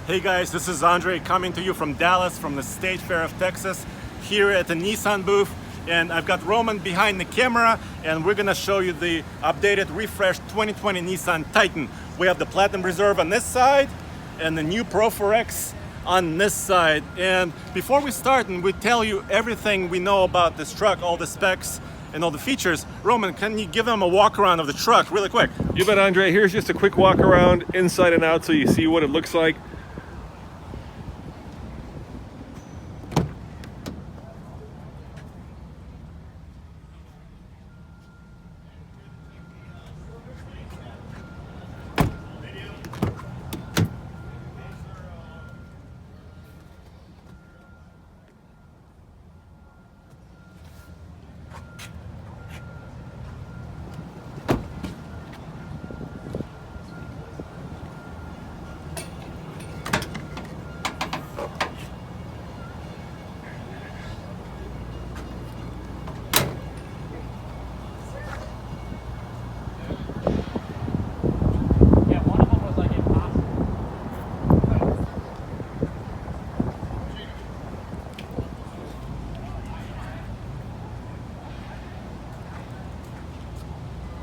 Hey guys, this is Andre coming to you from Dallas, from the State Fair of Texas, here at the Nissan booth. And I've got Roman behind the camera, and we're gonna show you the updated, refreshed 2020 Nissan Titan. We have the Platinum Reserve on this side, and the new Pro 4X on this side. And before we start and we tell you everything we know about this truck, all the specs and all the features, Roman, can you give them a walk around of the truck really quick? You bet, Andre. Here's just a quick walk around inside and out so you see what it looks like.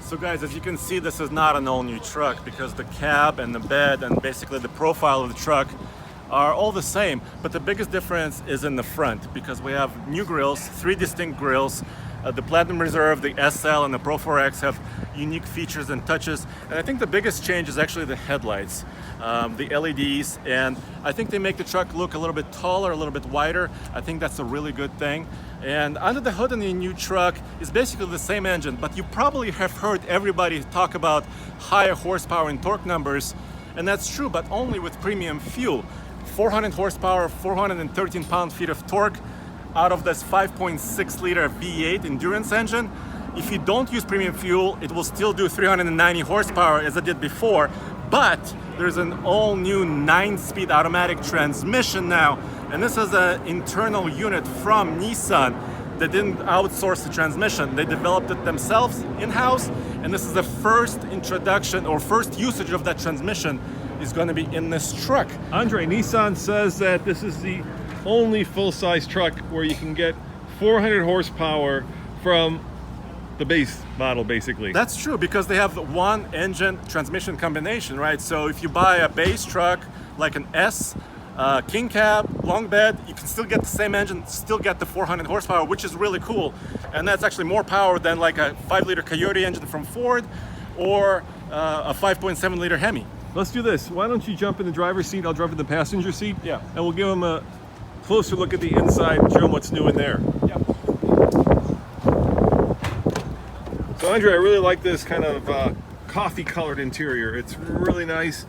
So guys, as you can see, this is not an all-new truck because the cab and the bed and basically the profile of the truck are all the same, but the biggest difference is in the front because we have new grills, 3 distinct grills. The Platinum Reserve, the SL, and the Pro 4X have unique features and touches, and I think the biggest change is actually the headlights, the LEDs, and I think they make the truck look a little bit taller, a little bit wider. I think that's a really good thing. And under the hood in the new truck is basically the same engine, but you probably have heard everybody talk about higher horsepower and torque numbers, and that's true, but only with premium fuel. 400 horsepower, 413 pound-feet of torque out of this 5.6 liter V8 endurance engine. If you don't use premium fuel, it will still do 390 horsepower as it did before, but there's an all new 9-speed automatic transmission now, and this is an internal unit from Nissan. They didn't outsource the transmission, they developed it themselves in-house, and this is the first introduction or first usage of that transmission is going to be in this truck. Andre, Nissan says that this is the only full-size truck where you can get 400 horsepower from the base model, basically. That's true, because they have one engine transmission combination, right? So if you buy a base truck like an S, king cab, long bed, you can still get the same engine, still get the 400 horsepower, which is really cool. And that's actually more power than like a 5-liter Coyote engine from Ford or a 5.7 liter Hemi. Let's do this. Why don't you jump in the driver's seat, I'll jump in the passenger seat, Yeah. and we'll give them a closer look at the inside and show them what's new in there. Yeah. So Andre, I really like this kind of coffee colored interior. It's really nice.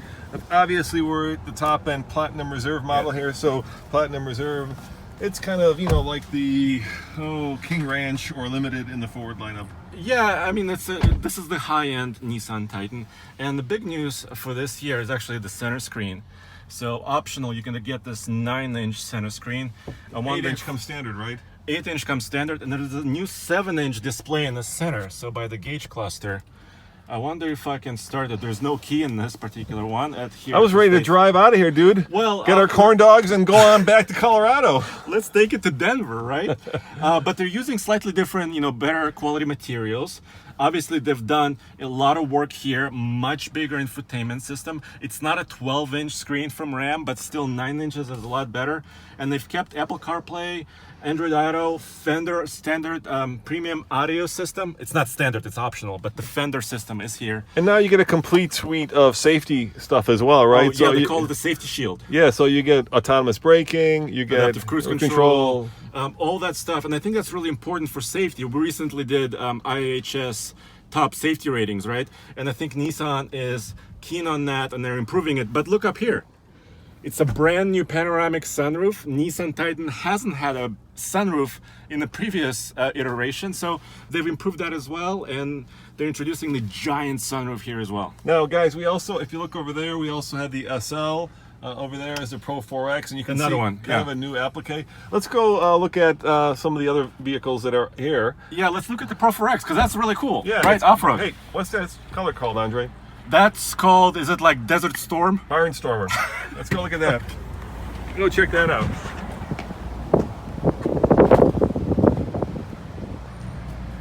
Obviously we're at the top end Platinum Reserve model here, so Platinum Reserve, it's kind of, you know, like the King Ranch or Limited in the Ford lineup. Yeah, I mean, this is the high-end Nissan Titan, and the big news for this year is actually the center screen. So optional, you're gonna get this 9-inch center screen. 8-inch comes standard, right? 8-inch comes standard, and there's a new 7-inch display in the center. So by the gauge cluster, I wonder if I can start it. There's no key in this particular one. I was ready to drive out of here, dude. Well, get our corn dogs and go on back to Colorado. Let's take it to Denver, right? But they're using slightly different, better quality materials. Obviously, they've done a lot of work here, much bigger infotainment system. It's not a 12-inch screen from Ram, but still 9 inches is a lot better. And they've kept Apple CarPlay, Android Auto, Fender standard premium audio system. It's not standard, it's optional, but the Fender system is here. And now you get a complete suite of safety stuff as well, right? Oh, yeah, they call it the safety shield. Yeah, so you get autonomous braking, you get adaptive cruise control. All that stuff, and I think that's really important for safety. We recently did IHS top safety ratings, right? And I think Nissan is keen on that, and they're improving it. But look up here. It's a brand new panoramic sunroof. Nissan Titan hasn't had a sunroof in the previous iteration, so they've improved that as well, and they're introducing the giant sunroof here as well. Now, guys, we also, if you look over there, we also have the SL. Over there is the Pro 4X, and you can see kind of a new applique. Let's go look at some of the other vehicles that are here. Yeah, let's look at the Pro 4X, because that's really cool. Yeah, right? Off-road. Hey, what's that color called, Andre? That's called, is it like Desert Storm? Barnstormer. Let's go look at that. Go check that out.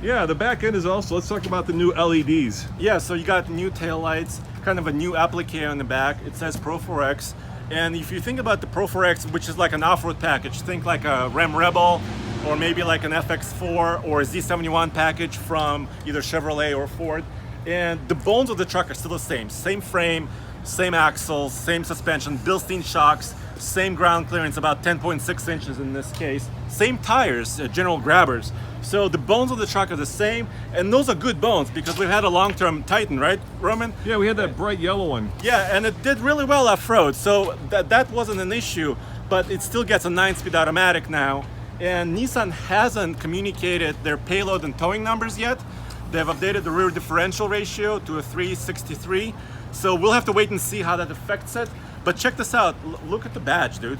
Yeah, the back end is also, let's talk about the new LEDs. Yeah, so you got new taillights, kind of a new applique on the back. It says Pro 4X. And if you think about the Pro 4X, which is like an off-road package, think like a Ram Rebel, or maybe like an FX4 or a Z71 package from either Chevrolet or Ford. And the bones of the truck are still the same. Same frame, same axles, same suspension, Bilstein shocks, same ground clearance, about 10.6 inches in this case. Same tires, General Grabbers. So the bones of the truck are the same, and those are good bones because we've had a long-term Titan, right, Roman? Yeah, we had that bright yellow one. Yeah, and it did really well off-road, so that wasn't an issue, but it still gets a 9-speed automatic now. And Nissan hasn't communicated their payload and towing numbers yet. They've updated the rear differential ratio to a 363. So we'll have to wait and see how that affects it. But check this out. Look at the badge, dude.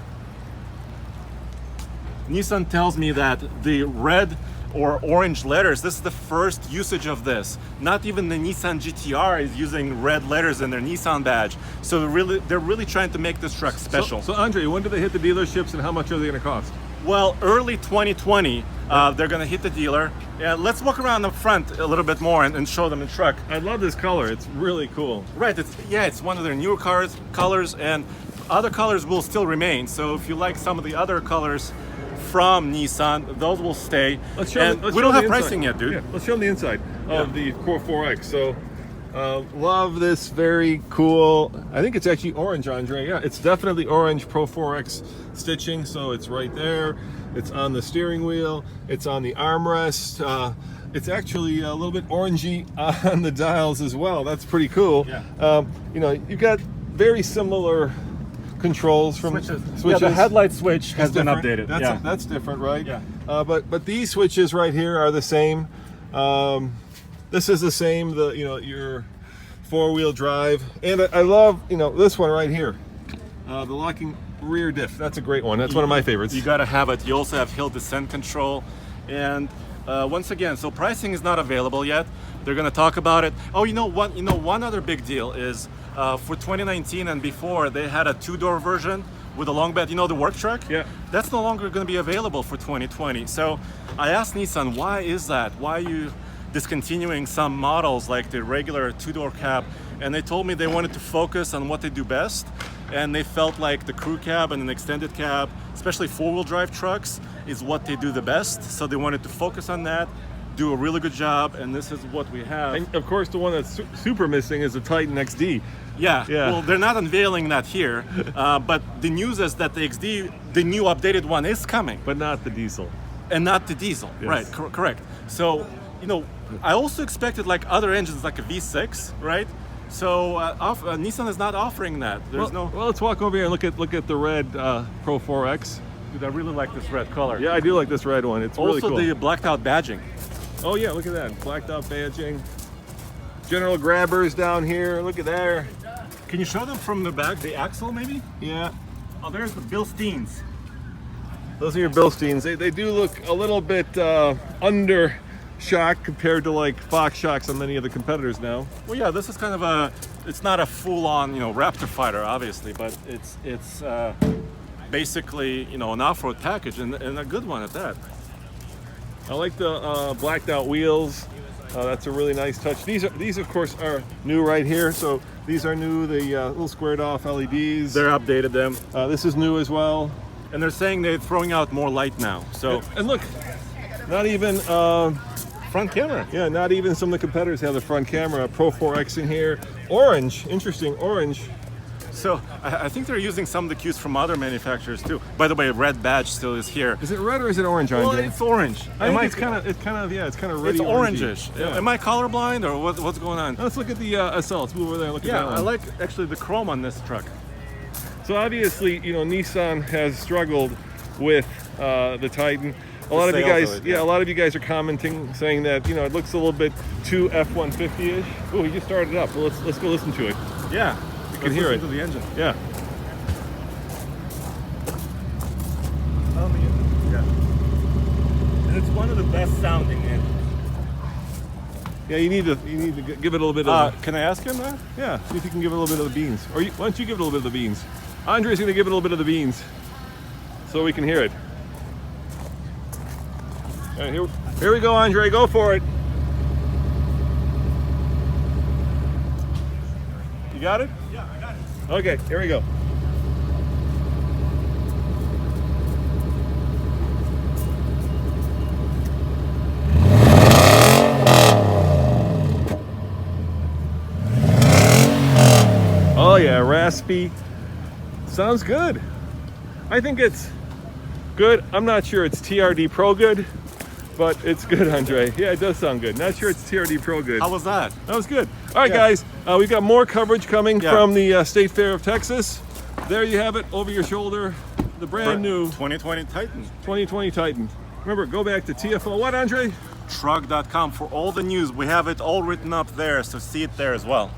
Nissan tells me that the red or orange letters, this is the first usage of this. Not even the Nissan GTR is using red letters in their Nissan badge. So they're really trying to make this truck special. So Andre, when do they hit the dealerships and how much are they going to cost? Well, early 2020, they're going to hit the dealer. Yeah, let's walk around the front a little bit more and show them the truck. I love this color. It's really cool. Right. It's one of their newer colors, and other colors will still remain. So if you like some of the other colors from Nissan, those will stay. Let's show them, we don't have pricing yet, dude. Yeah, let's show them the inside of the Core 4X. So, love this very cool. I think it's actually orange, Andre. Yeah, it's definitely orange Pro 4X stitching. So it's right there. It's on the steering wheel. It's on the armrest. It's actually a little bit orangey on the dials as well. That's pretty cool. Yeah. You know, you've got very similar controls from switches. Yeah, the headlight switch has been different. updated. That's different, right? Yeah. But these switches right here are the same. This is the same. Your four-wheel drive, and I love this one right here. The locking rear diff. That's a great one. That's one of my favorites. You gotta have it. You also have hill descent control, and once again, so pricing is not available yet. They're gonna talk about it. Oh, one other big deal is for 2019 and before, they had a 2-door version with a long bed. You know, the work truck? Yeah. That's no longer gonna be available for 2020. So I asked Nissan, why is that? Why are you discontinuing some models like the regular 2-door cab? And they told me they wanted to focus on what they do best. And they felt like the crew cab and an extended cab, especially 4-wheel drive trucks, is what they do the best. So they wanted to focus on that, do a really good job, and this is what we have. And of course, the one that's super missing is the Titan XD. Yeah. Well, they're not unveiling that here, but the news is that the XD, the new updated one, is coming. But not the diesel. And not the diesel, yes. Right, correct. So, I also expected like other engines, like a V6, right? So Nissan is not offering that. Well, let's walk over here and look at the red Pro 4X. Dude, I really like this red color. Yeah, I do like this red one. It's really cool. Also the blacked out badging. Oh yeah, look at that. Blacked out badging. General Grabbers down here. Look at there. Can you show them from the back, the axle maybe? Yeah. Oh, there's the Bilsteins. Those are your Bilsteins. They do look a little bit under shock compared to like Fox shocks on many of the competitors now. Well, yeah, this is kind of it's not a full-on, Raptor fighter, obviously, but it's basically, an off-road package and a good one at that. I like the blacked out wheels. That's a really nice touch. These of course are new right here. So these are new. The little squared off LEDs. They're updated them. This is new as well. And they're saying they're throwing out more light now. So and look, not even front camera. Yeah, not even some of the competitors have the front camera. Pro 4X in here. Orange, interesting orange. So I think they're using some of the cues from other manufacturers too. By the way, red badge still is here. Is it red or is it orange, Andre? Well, it's orange. It's kind of red. It's orangish. Yeah. Am I colorblind or what's going on? Let's look at the SL. Let's move over there and look at that one. I like actually the chrome on this truck. So obviously, Nissan has struggled with the Titan. A lot of you guys are commenting, saying that it looks a little bit too F-150-ish. Oh, he just started it up. Well, let's go listen to it. Yeah. You can hear it. To the engine. Yeah. Yeah. And it's one of the best sounding engines. Yeah, you need to give it a little bit of. Can I ask him that? Yeah, see if you can give it a little bit of the beans. Or why don't you give it a little bit of the beans? Andre's going to give it a little bit of the beans so we can hear it. All right, here we go, Andre. Go for it. You got it? Yeah, I got it. Okay, here we go. Oh yeah, raspy. Sounds good. I think it's good. I'm not sure it's TRD Pro good, but it's good, Andre. Yeah, it does sound good. Not sure it's TRD Pro good. How was that? That was good. All right, Yeah. guys, we've got more coverage coming Yeah. from the State Fair of Texas. There you have it, over your shoulder, the brand new 2020 Titan. 2020 Titan. Remember, go back to TFO. What, Andre? Truck.com for all the news. We have it all written up there, so see it there as well.